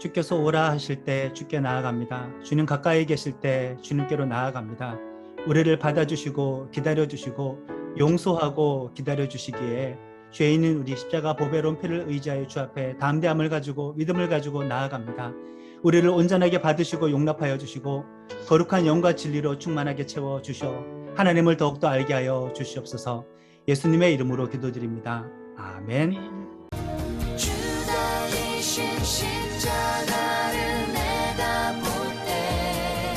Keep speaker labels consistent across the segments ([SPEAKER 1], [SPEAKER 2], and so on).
[SPEAKER 1] 주께서 오라 하실 때 주께 나아갑니다. 주님 가까이 계실 때 주님께로 나아갑니다. 우리를 받아주시고 기다려주시고 용서하고 기다려주시기에 죄인은 우리 십자가 보배로운 피를 의지하여 주 앞에 담대함을 가지고 믿음을 가지고 나아갑니다. 우리를 온전하게 받으시고 용납하여 주시고 거룩한 영과 진리로 충만하게 채워주셔 하나님을 더욱더 알게 하여 주시옵소서. 예수님의 이름으로 기도드립니다. 아멘.
[SPEAKER 2] 주달리신 십자가를 내다볼 때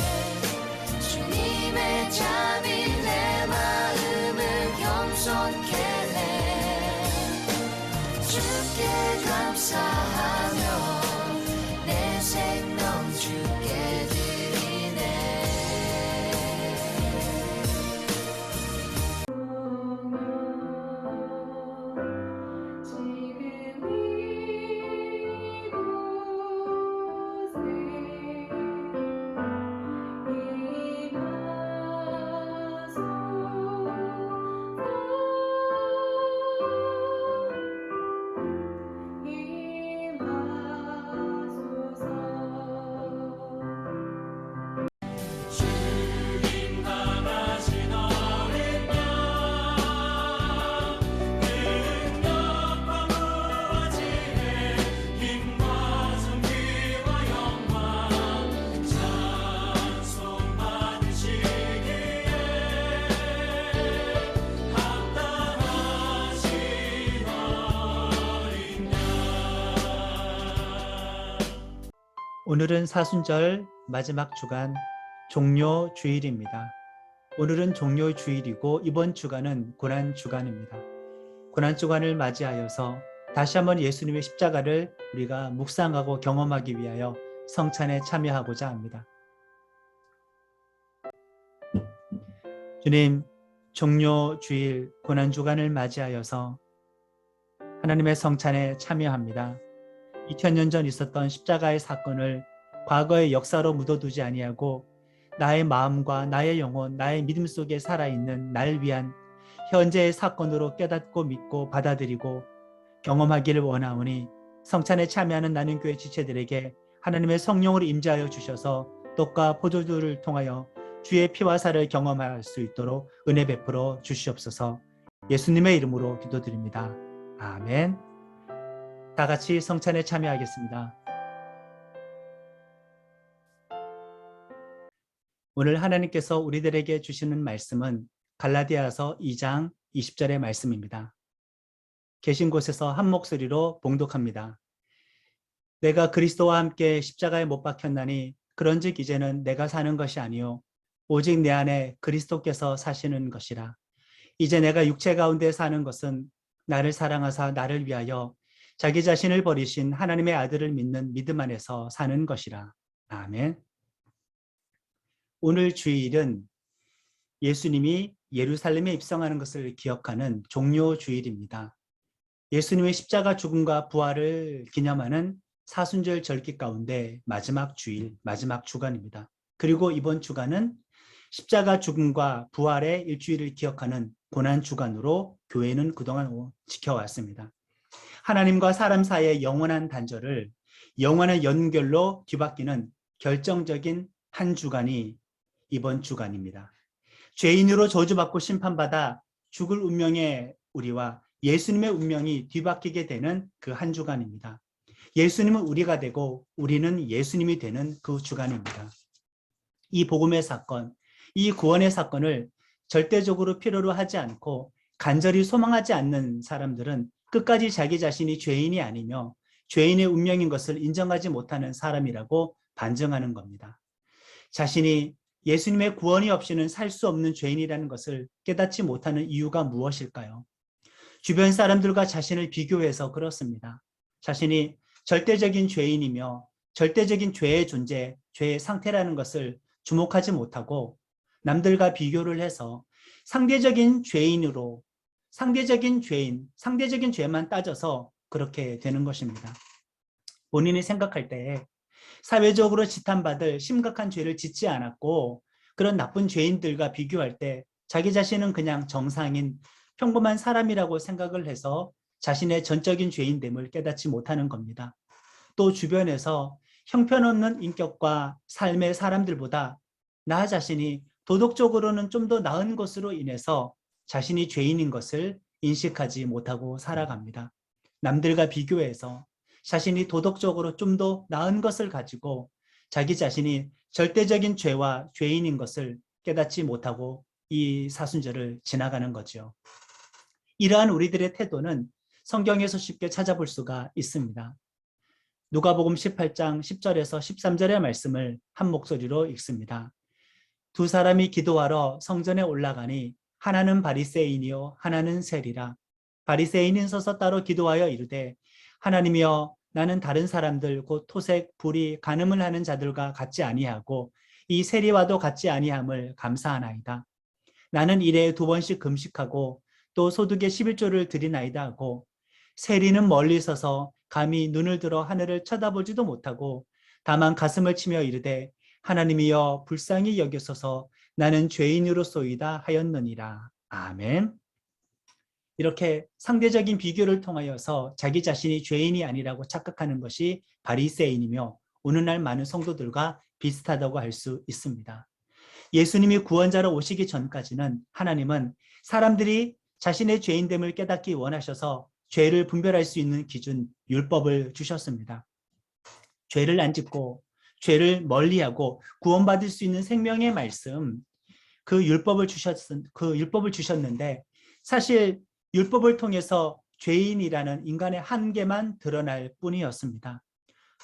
[SPEAKER 2] 주님의 잠이 내 마음을 겸손케 해 주께 감사하며 내 생명 주께 드리네.
[SPEAKER 1] 오늘은 사순절 마지막 주간 종료 주일입니다. 오늘은 종료 주일이고 이번 주간은 고난 주간입니다. 고난 주간을 맞이하여서 다시 한번 예수님의 십자가를 우리가 묵상하고 경험하기 위하여 성찬에 참여하고자 합니다. 주님, 종료 주일 고난 주간을 맞이하여서 하나님의 성찬에 참여합니다. 2000년 전 있었던 십자가의 사건을 과거의 역사로 묻어두지 아니하고 나의 마음과 나의 영혼, 나의 믿음 속에 살아있는 날 위한 현재의 사건으로 깨닫고 믿고 받아들이고 경험하기를 원하오니 성찬에 참여하는 나눔교회 지체들에게 하나님의 성령으로 임재하여 주셔서 떡과 포도주를 통하여 주의 피와 살을 경험할 수 있도록 은혜 베풀어 주시옵소서. 예수님의 이름으로 기도드립니다. 아멘. 다 같이 성찬에 참여하겠습니다. 오늘 하나님께서 우리들에게 주시는 말씀은 갈라디아서 2장 20절의 말씀입니다. 계신 곳에서 한 목소리로 봉독합니다. 내가 그리스도와 함께 십자가에 못 박혔나니 그런즉 이제는 내가 사는 것이 아니요 오직 내 안에 그리스도께서 사시는 것이라. 이제 내가 육체 가운데 사는 것은 나를 사랑하사 나를 위하여 자기 자신을 버리신 하나님의 아들을 믿는 믿음 안에서 사는 것이라. 아멘. 오늘 주일은 예수님이 예루살렘에 입성하는 것을 기억하는 종료 주일입니다. 예수님의 십자가 죽음과 부활을 기념하는 사순절 절기 가운데 마지막 주일, 마지막 주간입니다. 그리고 이번 주간은 십자가 죽음과 부활의 일주일을 기억하는 고난 주간으로 교회는 그동안 지켜왔습니다. 하나님과 사람 사이의 영원한 단절을 영원한 연결로 뒤바뀌는 결정적인 한 주간이 이번 주간입니다. 죄인으로 저주받고 심판받아 죽을 운명의 우리와 예수님의 운명이 뒤바뀌게 되는 그 한 주간입니다. 예수님은 우리가 되고 우리는 예수님이 되는 그 주간입니다. 이 복음의 사건, 이 구원의 사건을 절대적으로 필요로 하지 않고 간절히 소망하지 않는 사람들은 끝까지 자기 자신이 죄인이 아니며 죄인의 운명인 것을 인정하지 못하는 사람이라고 반증하는 겁니다. 자신이 예수님의 구원이 없이는 살 수 없는 죄인이라는 것을 깨닫지 못하는 이유가 무엇일까요? 주변 사람들과 자신을 비교해서 그렇습니다. 자신이 절대적인 죄인이며 절대적인 죄의 존재, 죄의 상태라는 것을 주목하지 못하고 남들과 비교를 해서 상대적인 죄인으로 상대적인 죄인, 상대적인 죄만 따져서 그렇게 되는 것입니다. 본인이 생각할 때 사회적으로 지탄받을 심각한 죄를 짓지 않았고 그런 나쁜 죄인들과 비교할 때 자기 자신은 그냥 정상인 평범한 사람이라고 생각을 해서 자신의 전적인 죄인됨을 깨닫지 못하는 겁니다. 또 주변에서 형편없는 인격과 삶의 사람들보다 나 자신이 도덕적으로는 좀 더 나은 것으로 인해서 자신이 죄인인 것을 인식하지 못하고 살아갑니다. 남들과 비교해서 자신이 도덕적으로 좀 더 나은 것을 가지고 자기 자신이 절대적인 죄와 죄인인 것을 깨닫지 못하고 이 사순절을 지나가는 거죠. 이러한 우리들의 태도는 성경에서 쉽게 찾아볼 수가 있습니다. 누가복음 18장 10절에서 13절의 말씀을 한 목소리로 읽습니다. 두 사람이 기도하러 성전에 올라가니 하나는 바리새인이요 하나는 세리라. 바리새인은 서서 따로 기도하여 이르되 하나님이여 나는 다른 사람들 곧 토색, 불의, 간음을 하는 자들과 같지 아니하고 이 세리와도 같지 아니함을 감사하나이다. 나는 일에 2번씩 금식하고 또 소득의 11조를 드리나이다 하고 세리는 멀리 서서 감히 눈을 들어 하늘을 쳐다보지도 못하고 다만 가슴을 치며 이르되 하나님이여 불쌍히 여기소서 나는 죄인으로소이다 하였느니라. 아멘. 이렇게 상대적인 비교를 통하여서 자기 자신이 죄인이 아니라고 착각하는 것이 바리새인이며 오늘날 많은 성도들과 비슷하다고 할 수 있습니다. 예수님이 구원자로 오시기 전까지는 하나님은 사람들이 자신의 죄인됨을 깨닫기 원하셔서 죄를 분별할 수 있는 기준, 율법을 주셨습니다. 죄를 안 짓고 죄를 멀리하고 구원받을 수 있는 생명의 말씀, 그 율법을 주셨는데 사실 율법을 통해서 죄인이라는 인간의 한계만 드러날 뿐이었습니다.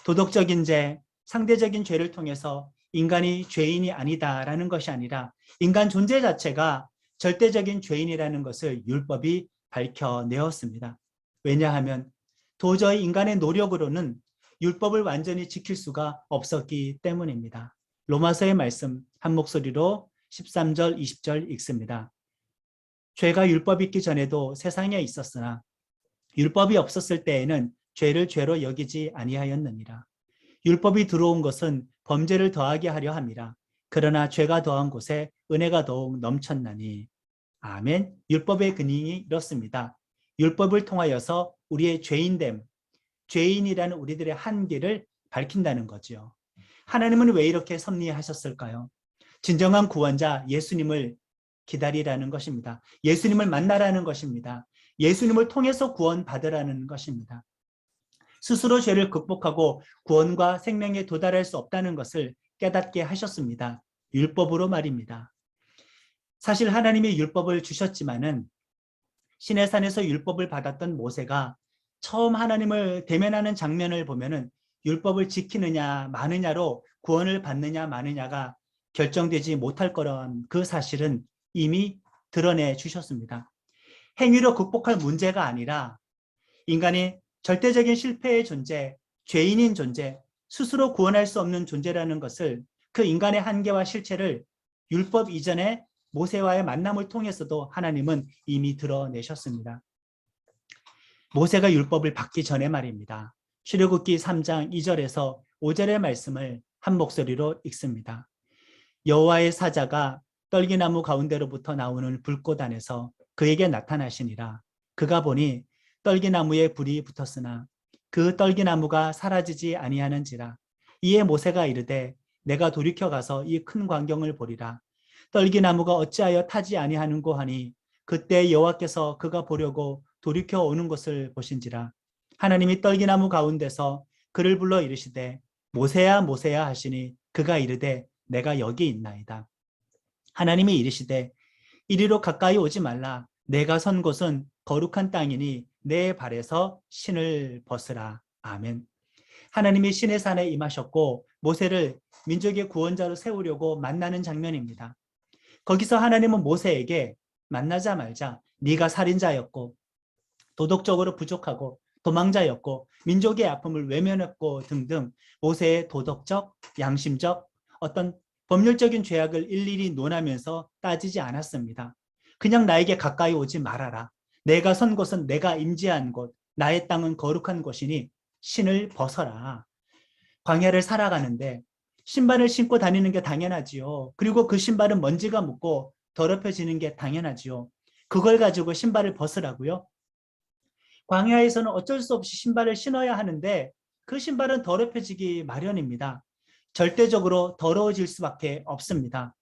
[SPEAKER 1] 도덕적인 죄, 상대적인 죄를 통해서 인간이 죄인이 아니다라는 것이 아니라 인간 존재 자체가 절대적인 죄인이라는 것을 율법이 밝혀내었습니다. 왜냐하면 도저히 인간의 노력으로는 율법을 완전히 지킬 수가 없었기 때문입니다. 로마서의 말씀 한 목소리로 13절, 20절 읽습니다. 죄가 율법이 있기 전에도 세상에 있었으나 율법이 없었을 때에는 죄를 죄로 여기지 아니하였느니라. 율법이 들어온 것은 범죄를 더하게 하려 함이라. 그러나 죄가 더한 곳에 은혜가 더욱 넘쳤나니. 아멘. 율법의 근행이 이렇습니다. 율법을 통하여서 우리의 죄인됨, 죄인이라는 우리들의 한계를 밝힌다는 거죠. 하나님은 왜 이렇게 섭리하셨을까요? 진정한 구원자 예수님을 기다리라는 것입니다. 예수님을 만나라는 것입니다. 예수님을 통해서 구원받으라는 것입니다. 스스로 죄를 극복하고 구원과 생명에 도달할 수 없다는 것을 깨닫게 하셨습니다. 율법으로 말입니다. 사실 하나님이 율법을 주셨지만은 시내산에서 율법을 받았던 모세가 처음 하나님을 대면하는 장면을 보면은 율법을 지키느냐 마느냐로 구원을 받느냐 마느냐가 결정되지 못할 거란 그 사실은 이미 드러내 주셨습니다. 행위로 극복할 문제가 아니라 인간이 절대적인 실패의 존재, 죄인인 존재, 스스로 구원할 수 없는 존재라는 것을 그 인간의 한계와 실체를 율법 이전에 모세와의 만남을 통해서도 하나님은 이미 드러내셨습니다. 모세가 율법을 받기 전에 말입니다. 출애굽기 3장 2절에서 5절의 말씀을 한 목소리로 읽습니다. 여호와의 사자가 떨기나무 가운데로부터 나오는 불꽃 안에서 그에게 나타나시니라. 그가 보니 떨기나무에 불이 붙었으나 그 떨기나무가 사라지지 아니하는지라. 이에 모세가 이르되 내가 돌이켜 가서 이 큰 광경을 보리라. 떨기나무가 어찌하여 타지 아니하는고 하니 그때 여호와께서 그가 보려고 돌이켜 오는 것을 보신지라. 하나님이 떨기나무 가운데서 그를 불러 이르시되 모세야 모세야 하시니 그가 이르되 내가 여기 있나이다. 하나님이 이르시되 이리로 가까이 오지 말라. 내가 선 곳은 거룩한 땅이니 내 발에서 신을 벗으라. 아멘. 하나님이 시내산에 임하셨고 모세를 민족의 구원자로 세우려고 만나는 장면입니다. 거기서 하나님은 모세에게 만나자마자 네가 살인자였고 도덕적으로 부족하고 도망자였고 민족의 아픔을 외면했고 등등 모세의 도덕적, 양심적 어떤 법률적인 죄악을 일일이 논하면서 따지지 않았습니다. 그냥 나에게 가까이 오지 말아라. 내가 선 곳은 내가 임재한 곳, 나의 땅은 거룩한 곳이니 신을 벗어라. 광야를 살아가는데 신발을 신고 다니는 게 당연하지요. 그리고 그 신발은 먼지가 묻고 더럽혀지는 게 당연하지요. 그걸 가지고 신발을 벗으라고요? 광야에서는 어쩔 수 없이 신발을 신어야 하는데 그 신발은 더럽혀지기 마련입니다. 절대적으로 더러워질 수밖에 없습니다.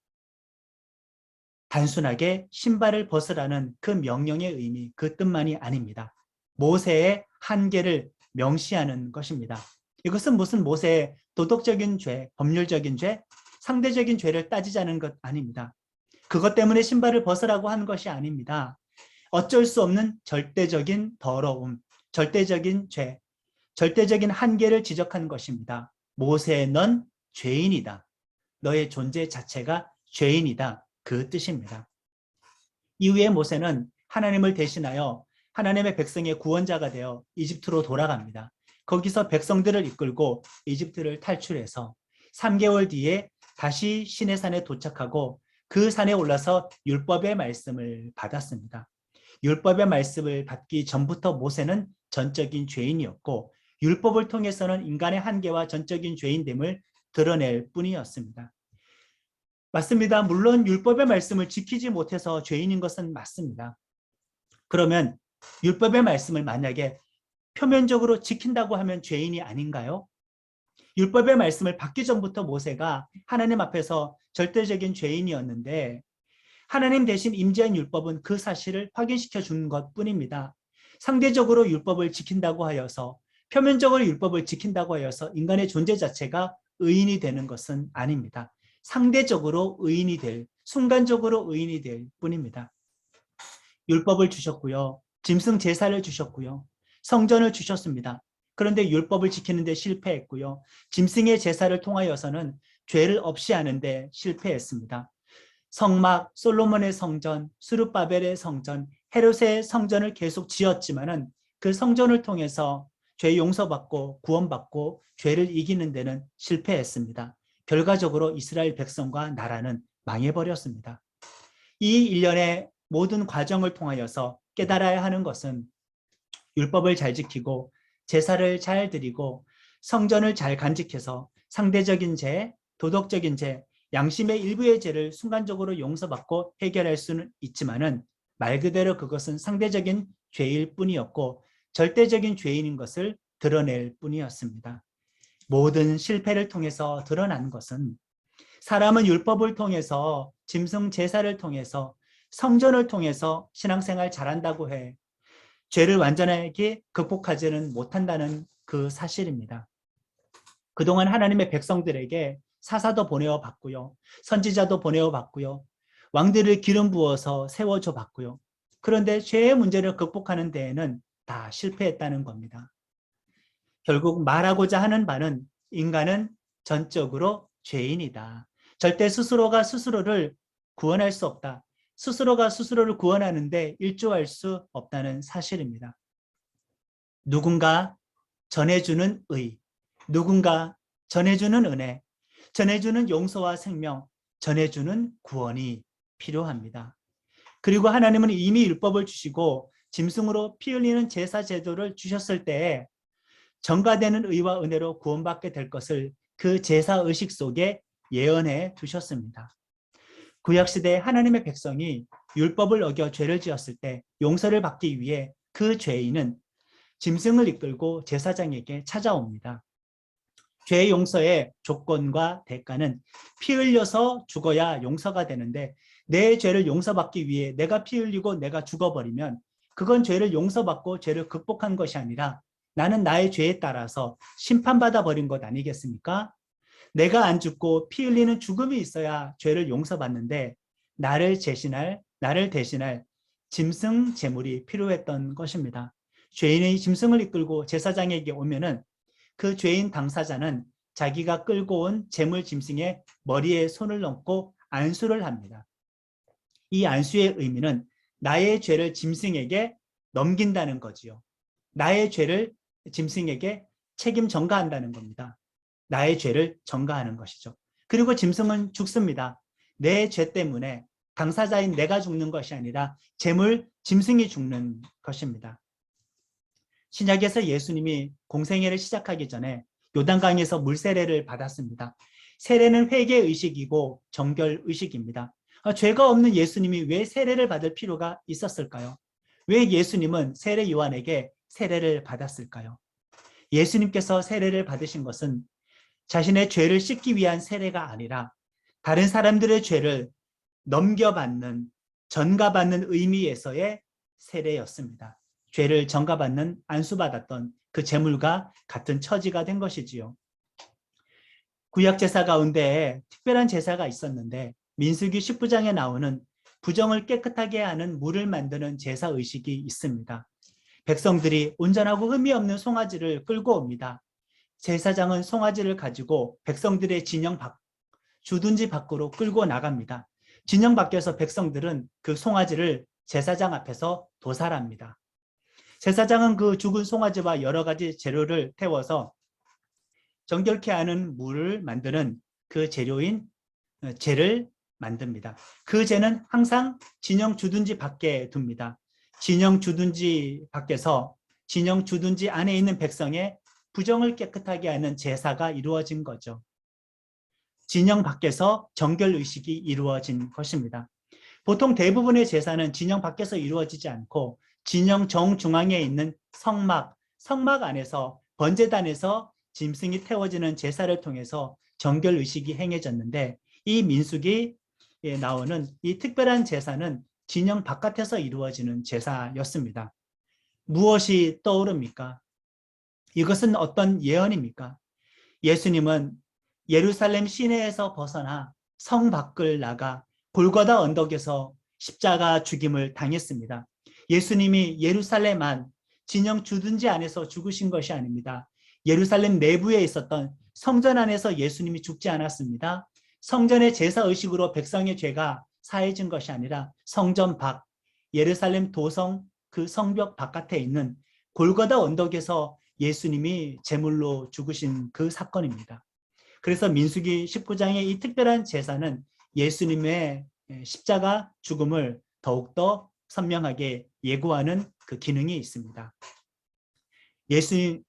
[SPEAKER 1] 단순하게 신발을 벗으라는 그 명령의 의미, 그 뜻만이 아닙니다. 모세의 한계를 명시하는 것입니다. 이것은 무슨 모세의 도덕적인 죄, 법률적인 죄, 상대적인 죄를 따지자는 것 아닙니다. 그것 때문에 신발을 벗으라고 하는 것이 아닙니다. 어쩔 수 없는 절대적인 더러움, 절대적인 죄, 절대적인 한계를 지적한 것입니다. 모세, 넌 죄인이다. 너의 존재 자체가 죄인이다. 그 뜻입니다. 이후에 모세는 하나님을 대신하여 하나님의 백성의 구원자가 되어 이집트로 돌아갑니다. 거기서 백성들을 이끌고 이집트를 탈출해서 3개월 뒤에 다시 시내산에 도착하고 그 산에 올라서 율법의 말씀을 받았습니다. 율법의 말씀을 받기 전부터 모세는 전적인 죄인이었고 율법을 통해서는 인간의 한계와 전적인 죄인됨을 드러낼 뿐이었습니다. 맞습니다. 물론 율법의 말씀을 지키지 못해서 죄인인 것은 맞습니다. 그러면 율법의 말씀을 만약에 표면적으로 지킨다고 하면 죄인이 아닌가요? 율법의 말씀을 받기 전부터 모세가 하나님 앞에서 절대적인 죄인이었는데 하나님 대신 임재한 율법은 그 사실을 확인시켜 주는 것뿐입니다. 상대적으로 율법을 지킨다고 하여서, 표면적으로 율법을 지킨다고 하여서 인간의 존재 자체가 의인이 되는 것은 아닙니다. 상대적으로 의인이 될, 순간적으로 의인이 될 뿐입니다. 율법을 주셨고요. 짐승 제사를 주셨고요. 성전을 주셨습니다. 그런데 율법을 지키는 데 실패했고요. 짐승의 제사를 통하여서는 죄를 없이 하는 데 실패했습니다. 성막, 솔로몬의 성전, 스룹바벨의 성전, 헤롯의 성전을 계속 지었지만은 그 성전을 통해서 죄 용서받고 구원받고 죄를 이기는 데는 실패했습니다. 결과적으로 이스라엘 백성과 나라는 망해버렸습니다. 이 일련의 모든 과정을 통하여서 깨달아야 하는 것은 율법을 잘 지키고 제사를 잘 드리고 성전을 잘 간직해서 상대적인 죄, 도덕적인 죄, 양심의 일부의 죄를 순간적으로 용서받고 해결할 수는 있지만은 말 그대로 그것은 상대적인 죄일 뿐이었고 절대적인 죄인인 것을 드러낼 뿐이었습니다. 모든 실패를 통해서 드러난 것은 사람은 율법을 통해서 짐승 제사를 통해서 성전을 통해서 신앙생활 잘한다고 해 죄를 완전하게 극복하지는 못한다는 그 사실입니다. 그동안 하나님의 백성들에게 사사도 보내어 봤고요. 선지자도 보내어 봤고요. 왕들을 기름 부어서 세워줘 봤고요. 그런데 죄의 문제를 극복하는 데에는 다 실패했다는 겁니다. 결국 말하고자 하는 바는 인간은 전적으로 죄인이다. 절대 스스로가 스스로를 구원할 수 없다. 스스로가 스스로를 구원하는데 일조할 수 없다는 사실입니다. 누군가 전해주는 의, 누군가 전해주는 은혜, 전해주는 용서와 생명, 전해주는 구원이 필요합니다. 그리고 하나님은 이미 율법을 주시고 짐승으로 피 흘리는 제사 제도를 주셨을 때에 전가되는 의와 은혜로 구원받게 될 것을 그 제사 의식 속에 예언해 두셨습니다. 구약시대에 하나님의 백성이 율법을 어겨 죄를 지었을 때 용서를 받기 위해 그 죄인은 짐승을 이끌고 제사장에게 찾아옵니다. 죄 용서의 조건과 대가는 피 흘려서 죽어야 용서가 되는데 내 죄를 용서받기 위해 내가 피 흘리고 내가 죽어버리면 그건 죄를 용서받고 죄를 극복한 것이 아니라 나는 나의 죄에 따라서 심판받아 버린 것 아니겠습니까? 내가 안 죽고 피 흘리는 죽음이 있어야 죄를 용서받는데 나를 대신할 짐승 제물이 필요했던 것입니다. 죄인의 짐승을 이끌고 제사장에게 오면은 그 죄인 당사자는 자기가 끌고 온 제물 짐승의 머리에 손을 얹고 안수를 합니다. 이 안수의 의미는 나의 죄를 짐승에게 넘긴다는 거지요. 나의 죄를 짐승에게 책임 전가한다는 겁니다. 나의 죄를 전가하는 것이죠. 그리고 짐승은 죽습니다. 내 죄 때문에 당사자인 내가 죽는 것이 아니라 제물 짐승이 죽는 것입니다. 신약에서 예수님이 공생애를 시작하기 전에 요단강에서 물세례를 받았습니다. 세례는 회개의식이고 정결의식입니다. 죄가 없는 예수님이 왜 세례를 받을 필요가 있었을까요? 왜 예수님은 세례 요한에게 세례를 받았을까요? 예수님께서 세례를 받으신 것은 자신의 죄를 씻기 위한 세례가 아니라 다른 사람들의 죄를 넘겨받는, 전가받는 의미에서의 세례였습니다. 죄를 전가받는, 안수받았던 그 제물과 같은 처지가 된 것이지요. 구약 제사 가운데 특별한 제사가 있었는데 민수기 19장에 나오는 부정을 깨끗하게 하는 물을 만드는 제사 의식이 있습니다. 백성들이 온전하고 흠이 없는 송아지를 끌고 옵니다. 제사장은 송아지를 가지고 백성들의 주둔지 밖으로 끌고 나갑니다. 진영 밖에서 백성들은 그 송아지를 제사장 앞에서 도살합니다. 제사장은 그 죽은 송아지와 여러 가지 재료를 태워서 정결케 하는 물을 만드는 그 재료인 재를 만듭니다. 그 재는 항상 진영 주둔지 밖에 둡니다. 진영 주둔지 밖에서 진영 주둔지 안에 있는 백성의 부정을 깨끗하게 하는 제사가 이루어진 거죠. 진영 밖에서 정결 의식이 이루어진 것입니다. 보통 대부분의 제사는 진영 밖에서 이루어지지 않고 진영 정중앙에 있는 성막 안에서 번제단에서 짐승이 태워지는 제사를 통해서 정결 의식이 행해졌는데 이 민수기에 나오는 이 특별한 제사는 진영 바깥에서 이루어지는 제사였습니다. 무엇이 떠오릅니까? 이것은 어떤 예언입니까? 예수님은 예루살렘 시내에서 벗어나 성 밖을 나가 골고다 언덕에서 십자가 죽임을 당했습니다. 예수님이 예루살렘 안 진영 주둔지 안에서 죽으신 것이 아닙니다. 예루살렘 내부에 있었던 성전 안에서 예수님이 죽지 않았습니다. 성전의 제사의식으로 백성의 죄가 사해진 것이 아니라 성전 밖, 예루살렘 도성 그 성벽 바깥에 있는 골고다 언덕에서 예수님이 제물로 죽으신 그 사건입니다. 그래서 민수기 19장의 이 특별한 제사는 예수님의 십자가 죽음을 더욱더 선명하게 예고하는 그 기능이 있습니다.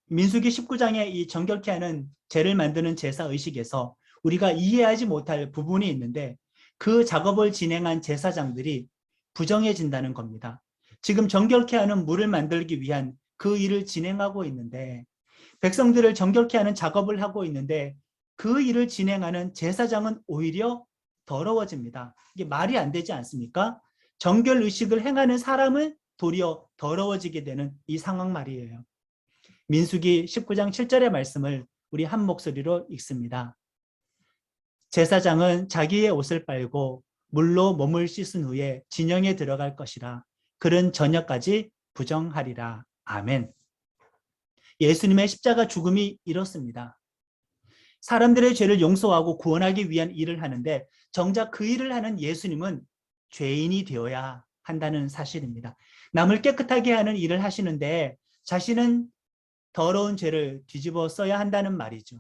[SPEAKER 1] 민수기 19장의 이 정결케 하는 제를 만드는 제사 의식에서 우리가 이해하지 못할 부분이 있는데 그 작업을 진행한 제사장들이 부정해진다는 겁니다. 지금 정결케 하는 물을 만들기 위한 그 일을 진행하고 있는데 백성들을 정결케 하는 작업을 하고 있는데 그 일을 진행하는 제사장은 오히려 더러워집니다. 이게 말이 안 되지 않습니까? 정결 의식을 행하는 사람은 도리어 더러워지게 되는 이 상황 말이에요. 민수기 19장 7절의 말씀을 우리 한 목소리로 읽습니다. 제사장은 자기의 옷을 빨고 물로 몸을 씻은 후에 진영에 들어갈 것이라. 그는 저녁까지 부정하리라. 아멘. 예수님의 십자가 죽음이 이렇습니다. 사람들의 죄를 용서하고 구원하기 위한 일을 하는데 정작 그 일을 하는 예수님은 죄인이 되어야 한다는 사실입니다. 남을 깨끗하게 하는 일을 하시는데 자신은 더러운 죄를 뒤집어 써야 한다는 말이죠.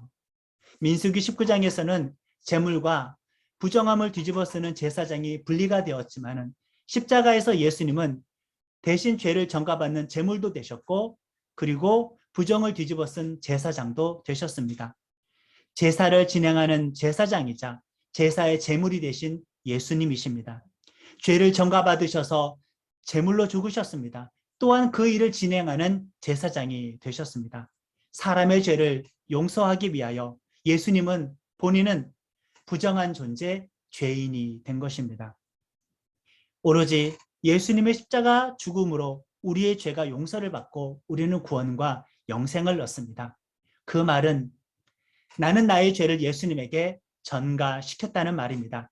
[SPEAKER 1] 민수기 19장에서는 제물과 부정함을 뒤집어 쓰는 제사장이 분리가 되었지만 십자가에서 예수님은 대신 죄를 전가받는 제물도 되셨고 그리고 부정을 뒤집어 쓴 제사장도 되셨습니다. 제사를 진행하는 제사장이자 제사의 제물이 되신 예수님이십니다. 죄를 전가받으셔서 제물로 죽으셨습니다. 또한 그 일을 진행하는 제사장이 되셨습니다. 사람의 죄를 용서하기 위하여 예수님은 본인은 부정한 존재, 죄인이 된 것입니다. 오로지 예수님의 십자가 죽음으로 우리의 죄가 용서를 받고 우리는 구원과 영생을 얻습니다. 그 말은 나는 나의 죄를 예수님에게 전가시켰다는 말입니다.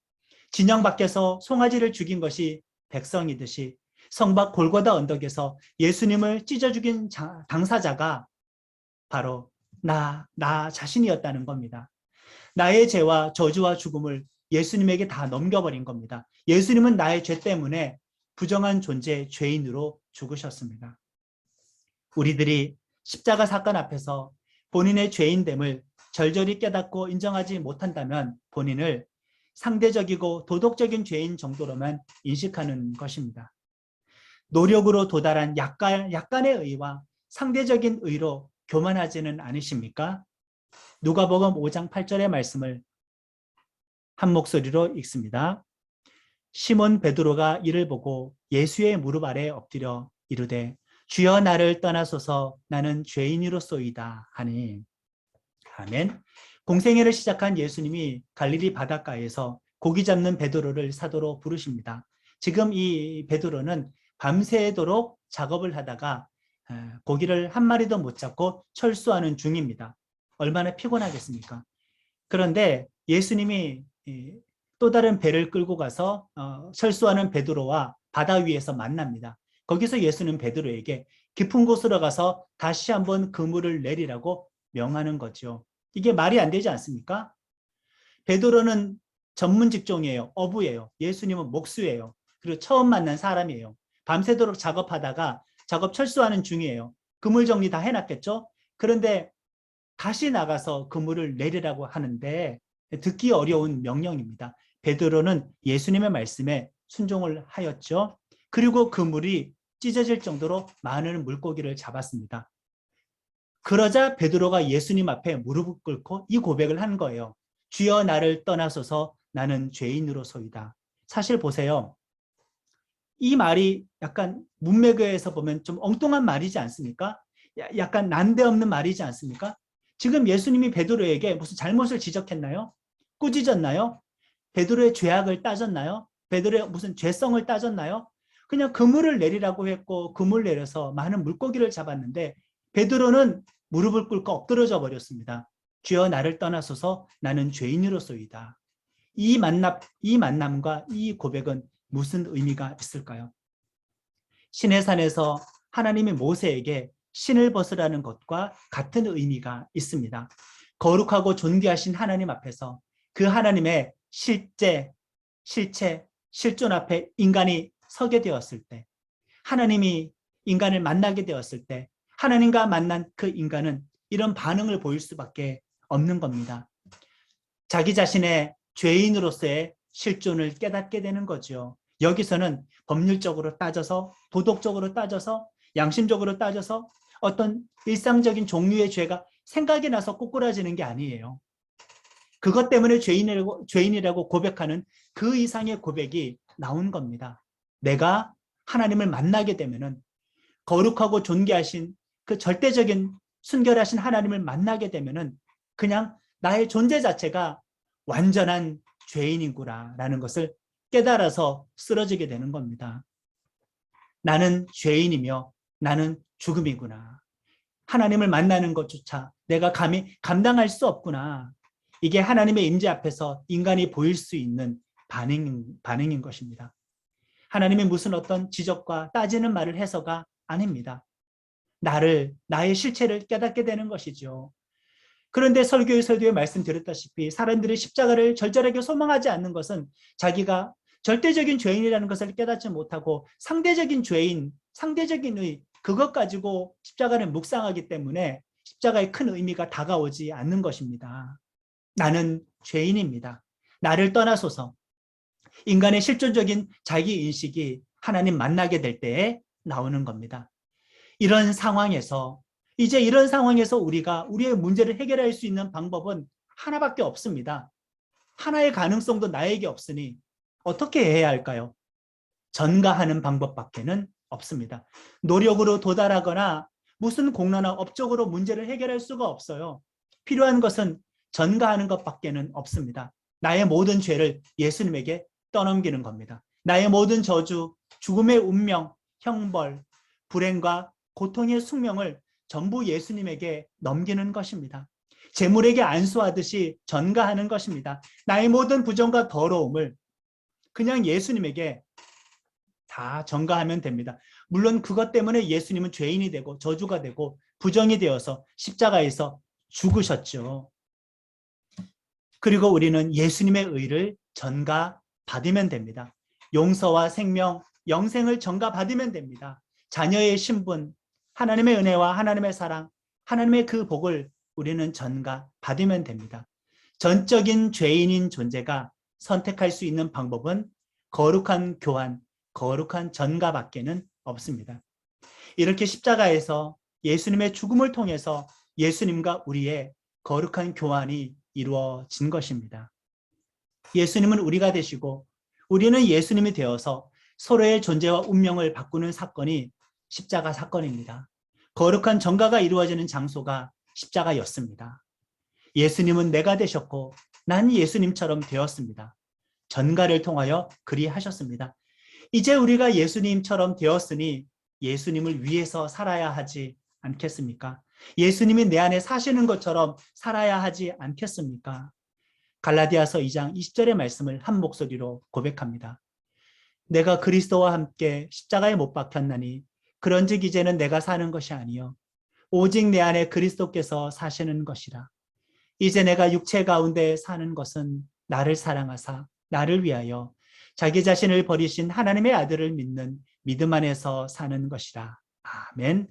[SPEAKER 1] 진영 밖에서 송아지를 죽인 것이 백성이듯이 성밖 골고다 언덕에서 예수님을 찢어 죽인 당사자가 바로 나 자신이었다는 겁니다. 나의 죄와 저주와 죽음을 예수님에게 다 넘겨버린 겁니다. 예수님은 나의 죄 때문에 부정한 존재, 죄인으로 죽으셨습니다. 우리들이 십자가 사건 앞에서 본인의 죄인됨을 절절히 깨닫고 인정하지 못한다면 본인을 상대적이고 도덕적인 죄인 정도로만 인식하는 것입니다. 노력으로 도달한 약간의 의와 상대적인 의로 교만하지는 않으십니까? 누가복음 5장 8절의 말씀을 한 목소리로 읽습니다. 시몬 베드로가 이를 보고 예수의 무릎 아래 엎드려 이르되 주여 나를 떠나소서 나는 죄인으로소이다 하니. 아멘. 공생애를 시작한 예수님이 갈릴리 바닷가에서 고기 잡는 베드로를 사도로 부르십니다. 지금 이 베드로는 밤새도록 작업을 하다가 고기를 한 마리도 못 잡고 철수하는 중입니다. 얼마나 피곤하겠습니까? 그런데 예수님이 또 다른 배를 끌고 가서 철수하는 베드로와 바다 위에서 만납니다. 거기서 예수는 베드로에게 깊은 곳으로 가서 다시 한번 그물을 내리라고 명하는 거죠. 이게 말이 안 되지 않습니까? 베드로는 전문 직종이에요. 어부예요. 예수님은 목수예요. 그리고 처음 만난 사람이에요. 밤새도록 작업하다가 작업 철수하는 중이에요. 그물 정리 다 해놨겠죠? 그런데 다시 나가서 그물을 내리라고 하는데 듣기 어려운 명령입니다. 베드로는 예수님의 말씀에 순종을 하였죠. 그리고 그물이 찢어질 정도로 많은 물고기를 잡았습니다. 그러자 베드로가 예수님 앞에 무릎을 꿇고 이 고백을 한 거예요. 주여 나를 떠나소서 나는 죄인으로소이다. 사실 보세요. 이 말이 약간 문맥에서 보면 좀 엉뚱한 말이지 않습니까? 약간 난데없는 말이지 않습니까? 지금 예수님이 베드로에게 무슨 잘못을 지적했나요? 꾸짖었나요? 베드로의 죄악을 따졌나요? 베드로의 무슨 죄성을 따졌나요? 그냥 그물을 내리라고 했고 그물 내려서 많은 물고기를 잡았는데 베드로는 무릎을 꿇고 엎드러져 버렸습니다. 주여 나를 떠나소서 나는 죄인으로소이다. 이 만남과 이 고백은 무슨 의미가 있을까요? 시내산에서 하나님이 모세에게 신을 벗으라는 것과 같은 의미가 있습니다. 거룩하고 존귀하신 하나님 앞에서 그 하나님의 실체, 실존 앞에 인간이 서게 되었을 때, 하나님이 인간을 만나게 되었을 때 하나님과 만난 그 인간은 이런 반응을 보일 수밖에 없는 겁니다. 자기 자신의 죄인으로서의 실존을 깨닫게 되는 거죠. 여기서는 법률적으로 따져서, 도덕적으로 따져서, 양심적으로 따져서 어떤 일상적인 종류의 죄가 생각이 나서 꼬꾸라지는 게 아니에요. 그것 때문에 죄인이라고 고백하는 그 이상의 고백이 나온 겁니다. 내가 하나님을 만나게 되면은 거룩하고 존귀하신 그 절대적인 순결하신 하나님을 만나게 되면은 그냥 나의 존재 자체가 완전한 죄인이구나라는 것을 깨달아서 쓰러지게 되는 겁니다. 나는 죄인이며 나는 죽음이구나. 하나님을 만나는 것조차 내가 감히 감당할 수 없구나. 이게 하나님의 임재 앞에서 인간이 보일 수 있는 반응인 것입니다. 하나님이 무슨 어떤 지적과 따지는 말을 해서가 아닙니다. 나의 실체를 깨닫게 되는 것이죠. 그런데 설교에 말씀드렸다시피 사람들이 십자가를 절절하게 소망하지 않는 것은 자기가 절대적인 죄인이라는 것을 깨닫지 못하고 상대적인 죄인, 상대적인 의, 그것 가지고 십자가를 묵상하기 때문에 십자가의 큰 의미가 다가오지 않는 것입니다. 나는 죄인입니다. 나를 떠나소서. 인간의 실존적인 자기 인식이 하나님 만나게 될 때에 나오는 겁니다. 이런 상황에서 우리가 우리의 문제를 해결할 수 있는 방법은 하나밖에 없습니다. 하나의 가능성도 나에게 없으니 어떻게 해야 할까요? 전가하는 방법밖에는 없습니다. 노력으로 도달하거나 무슨 공로나 업적으로 문제를 해결할 수가 없어요. 필요한 것은 전가하는 것밖에는 없습니다. 나의 모든 죄를 예수님에게 떠넘기는 겁니다. 나의 모든 저주, 죽음의 운명, 형벌, 불행과 고통의 숙명을 전부 예수님에게 넘기는 것입니다. 재물에게 안수하듯이 전가하는 것입니다. 나의 모든 부정과 더러움을 그냥 예수님에게 다 전가하면 됩니다. 물론 그것 때문에 예수님은 죄인이 되고 저주가 되고 부정이 되어서 십자가에서 죽으셨죠. 그리고 우리는 예수님의 의를 전가받으면 됩니다. 용서와 생명, 영생을 전가받으면 됩니다. 자녀의 신분, 하나님의 은혜와 하나님의 사랑, 하나님의 그 복을 우리는 전가받으면 됩니다. 전적인 죄인인 존재가 선택할 수 있는 방법은 거룩한 교환, 거룩한 전가밖에는 없습니다. 이렇게 십자가에서 예수님의 죽음을 통해서 예수님과 우리의 거룩한 교환이 이루어진 것입니다. 예수님은 우리가 되시고 우리는 예수님이 되어서 서로의 존재와 운명을 바꾸는 사건이 십자가 사건입니다. 거룩한 전가가 이루어지는 장소가 십자가였습니다. 예수님은 내가 되셨고 난 예수님처럼 되었습니다. 전가를 통하여 그리하셨습니다. 이제 우리가 예수님처럼 되었으니 예수님을 위해서 살아야 하지 않겠습니까? 예수님이 내 안에 사시는 것처럼 살아야 하지 않겠습니까? 갈라디아서 2장 20절의 말씀을 한 목소리로 고백합니다. 내가 그리스도와 함께 십자가에 못 박혔나니 그런즉 이제는 내가 사는 것이 아니요 오직 내 안에 그리스도께서 사시는 것이라. 이제 내가 육체 가운데 사는 것은 나를 사랑하사 나를 위하여 자기 자신을 버리신 하나님의 아들을 믿는 믿음 안에서 사는 것이라. 아멘.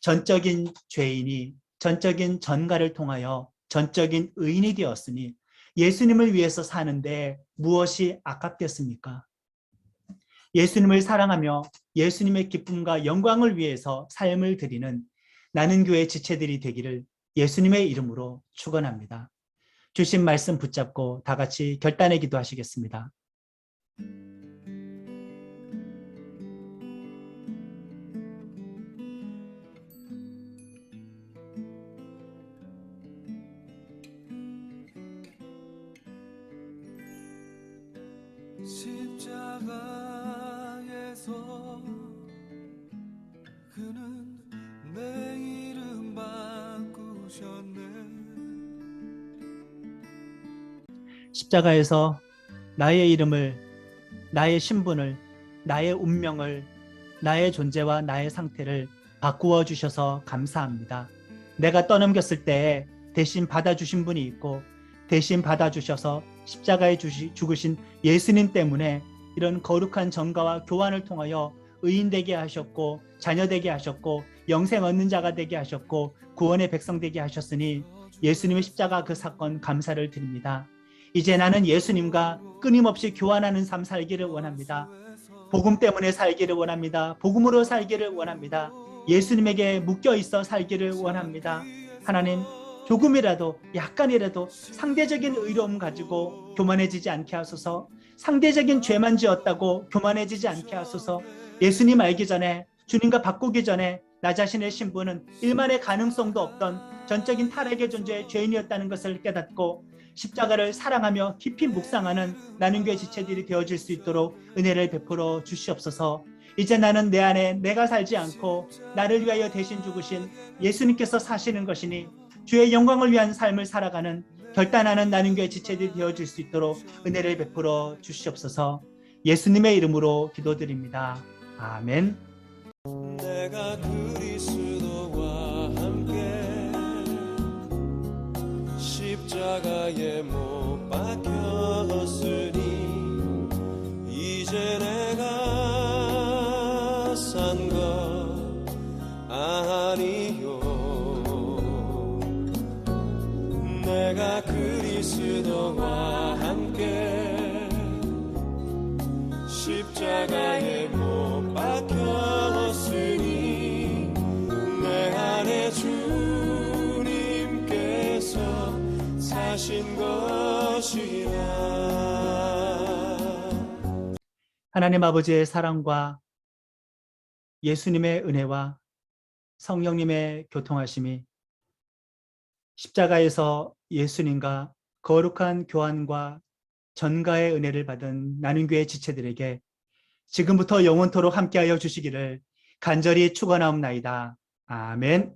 [SPEAKER 1] 전적인 죄인이 전적인 전가를 통하여 전적인 의인이 되었으니 예수님을 위해서 사는데 무엇이 아깝겠습니까? 예수님을 사랑하며 예수님의 기쁨과 영광을 위해서 삶을 드리는 나는 교회 지체들이 되기를 예수님의 이름으로 축원합니다. 주신 말씀 붙잡고 다 같이 결단의 기도하시겠습니다.
[SPEAKER 3] 십자가에서 그는 내 이름 바꾸셨네.
[SPEAKER 1] 십자가에서 나의 이름을, 나의 신분을, 나의 운명을, 나의 존재와 나의 상태를 바꾸어 주셔서 감사합니다. 내가 떠넘겼을 때에 대신 받아주신 분이 있고 대신 받아주셔서 십자가에 죽으신 예수님 때문에 이런 거룩한 전가와 교환을 통하여 의인 되게 하셨고 자녀 되게 하셨고 영생 얻는 자가 되게 하셨고 구원의 백성 되게 하셨으니 예수님의 십자가 그 사건 감사를 드립니다. 이제 나는 예수님과 끊임없이 교환하는 삶 살기를 원합니다. 복음 때문에 살기를 원합니다. 복음으로 살기를 원합니다. 예수님에게 묶여 있어 살기를 원합니다. 하나님, 조금이라도 약간이라도 상대적인 의로움 가지고 교만해지지 않게 하소서. 상대적인 죄만 지었다고 교만해지지 않게 하소서. 예수님 알기 전에, 주님과 바꾸기 전에 나 자신의 신분은 일만의 가능성도 없던 전적인 타락의 존재의 죄인이었다는 것을 깨닫고 십자가를 사랑하며 깊이 묵상하는 나는 교회 지체들이 되어질 수 있도록 은혜를 베풀어 주시옵소서. 이제 나는 내 안에 내가 살지 않고 나를 위하여 대신 죽으신 예수님께서 사시는 것이니 주의 영광을 위한 삶을 살아가는 결단하는 나는 교회 지체들이 되어질 수 있도록 은혜를 베풀어 주시옵소서. 예수님의 이름으로 기도드립니다. 아멘.
[SPEAKER 3] 내가 그리스도와 함께 십자가에 못 박혔으니 이제 내가 산 것 아니요 내가 그리스도와 함께 십자가에 못 박혔으니 내 안에 주님께서 사신 것이라.
[SPEAKER 1] 하나님 아버지의 사랑과 예수님의 은혜와 성령님의 교통하심이 십자가에서 예수님과 거룩한 교환과 전가의 은혜를 받은 나눔교회 지체들에게 지금부터 영원토록 함께하여 주시기를 간절히 축원하옵나이다. 아멘.